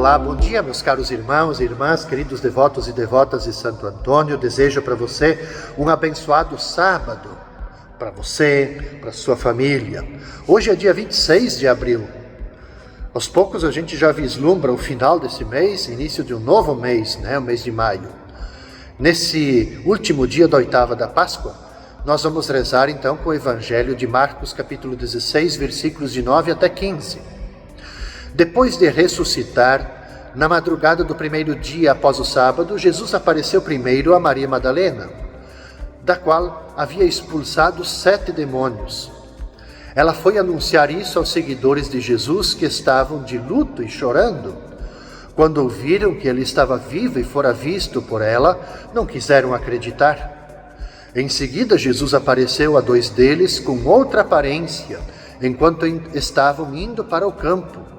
Olá, bom dia meus caros irmãos e irmãs, queridos devotos e devotas de Santo Antônio. Desejo para você um abençoado sábado, para você, para sua família. Hoje é dia 26 de abril. Aos poucos a gente já vislumbra o final desse mês, início de um novo mês, o mês de maio. Nesse último dia da oitava da Páscoa, nós vamos rezar então com o Evangelho de Marcos, capítulo 16, versículos de 9 até 15. Depois de ressuscitar, na madrugada do primeiro dia após o sábado, Jesus apareceu primeiro a Maria Madalena, da qual havia expulsado 7 demônios. Ela foi anunciar isso aos seguidores de Jesus, que estavam de luto e chorando. Quando ouviram que ele estava vivo e fora visto por ela, não quiseram acreditar. Em seguida, Jesus apareceu a 2 deles com outra aparência, enquanto estavam indo para o campo.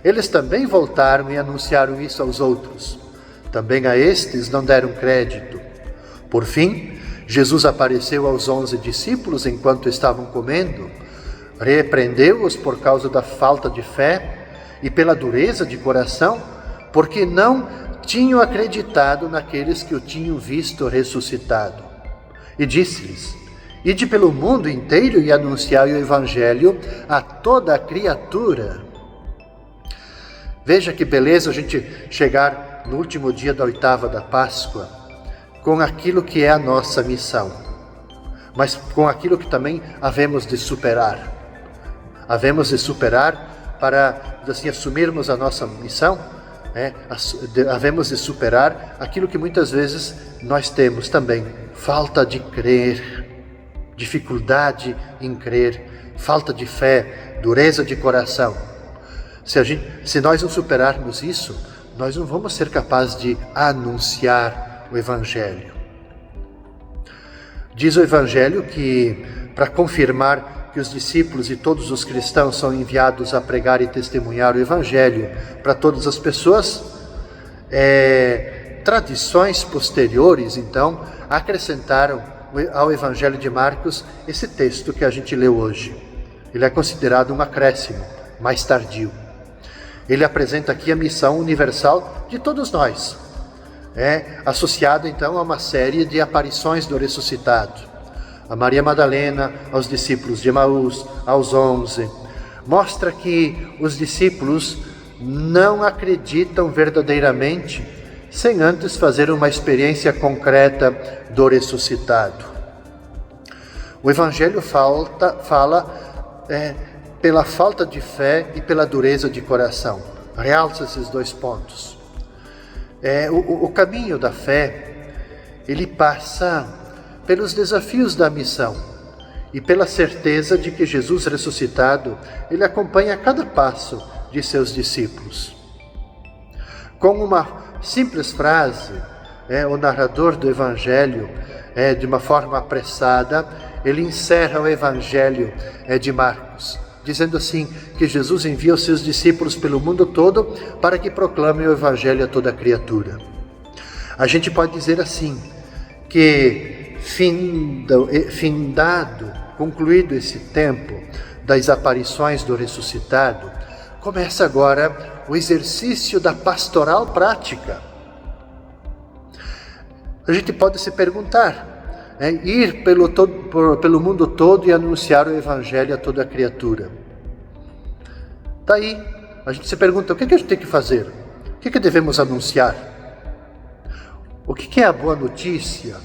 Eles também voltaram e anunciaram isso aos outros. Também a estes não deram crédito. Por fim, Jesus apareceu aos 11 discípulos enquanto estavam comendo, repreendeu-os por causa da falta de fé e pela dureza de coração, porque não tinham acreditado naqueles que o tinham visto ressuscitado. E disse-lhes: Ide pelo mundo inteiro e anunciai o Evangelho a toda a criatura. Veja que beleza a gente chegar no último dia da oitava da Páscoa com aquilo que é a nossa missão, mas com aquilo que também havemos de superar. Havemos de superar para, assim, assumirmos a nossa missão, havemos de superar aquilo que muitas vezes nós temos também: falta de crer, dificuldade em crer, falta de fé, dureza de coração. Se nós não superarmos isso, nós não vamos ser capazes de anunciar o Evangelho. Diz o Evangelho que, para confirmar que os discípulos e todos os cristãos são enviados a pregar e testemunhar o Evangelho para todas as pessoas, tradições posteriores, então, acrescentaram ao Evangelho de Marcos esse texto que a gente leu hoje. Ele é considerado um acréscimo, mais tardio. Ele apresenta aqui a missão universal de todos nós, associado então a uma série de aparições do ressuscitado. A Maria Madalena, aos discípulos de Emaús, aos 11, mostra que os discípulos não acreditam verdadeiramente sem antes fazer uma experiência concreta do ressuscitado. O Evangelho fala pela falta de fé e pela dureza de coração. Realça esses 2 pontos. O caminho da fé, ele passa pelos desafios da missão e pela certeza de que Jesus ressuscitado, ele acompanha cada passo de seus discípulos. Com uma simples frase, o narrador do Evangelho, de uma forma apressada, ele encerra o Evangelho de Marcos, dizendo assim, que Jesus envia os seus discípulos pelo mundo todo para que proclamem o Evangelho a toda criatura. A gente pode dizer assim, que concluído esse tempo das aparições do ressuscitado, começa agora o exercício da pastoral prática. A gente pode se perguntar, ir pelo mundo todo e anunciar o Evangelho a toda criatura. Daí, a gente se pergunta, o que a gente tem que fazer? O que devemos anunciar? O que é a boa notícia?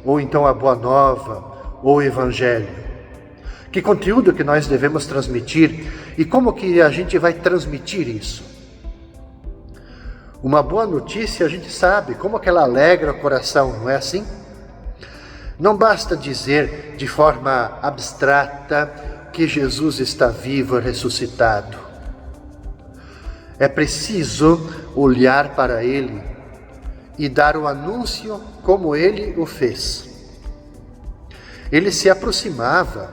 Ou então a boa nova? Ou o Evangelho? Que conteúdo que nós devemos transmitir? E como que a gente vai transmitir isso? Uma boa notícia a gente sabe, como que ela alegra o coração, não é assim? Não basta dizer de forma abstrata que Jesus está vivo e ressuscitado. É preciso olhar para Ele e dar o anúncio como Ele o fez. Ele se aproximava,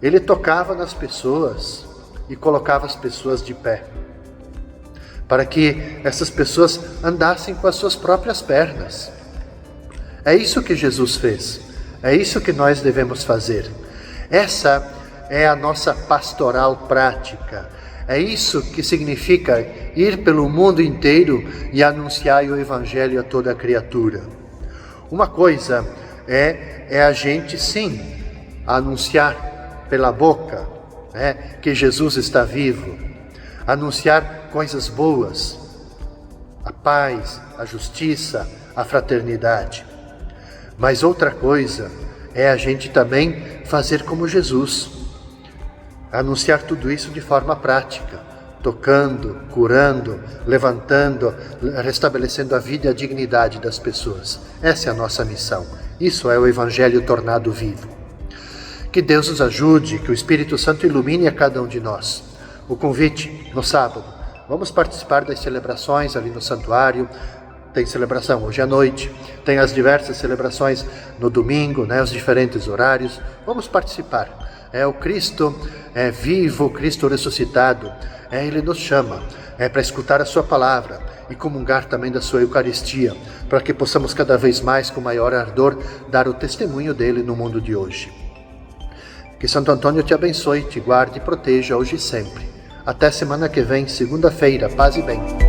Ele tocava nas pessoas e colocava as pessoas de pé, para que essas pessoas andassem com as suas próprias pernas. É isso que Jesus fez, é isso que nós devemos fazer. Essa é a nossa pastoral prática, É isso que significa ir pelo mundo inteiro e anunciar o Evangelho a toda criatura. Uma coisa é a gente, sim, anunciar pela boca, que Jesus está vivo, anunciar coisas boas, a paz, a justiça, a fraternidade. Mas outra coisa é a gente também fazer como Jesus, anunciar tudo isso de forma prática, tocando, curando, levantando, restabelecendo a vida e a dignidade das pessoas. Essa é a nossa missão. Isso é o Evangelho tornado vivo. Que Deus nos ajude, que o Espírito Santo ilumine a cada um de nós. O convite, no sábado, vamos participar das celebrações ali no santuário. Tem celebração hoje à noite, tem as diversas celebrações no domingo, os diferentes horários. Vamos participar. O Cristo é vivo, o Cristo ressuscitado. Ele nos chama para escutar a sua palavra e comungar também da sua Eucaristia, para que possamos cada vez mais, com maior ardor, dar o testemunho dele no mundo de hoje. Que Santo Antônio te abençoe, te guarde e proteja hoje e sempre. Até semana que vem, segunda-feira. Paz e bem.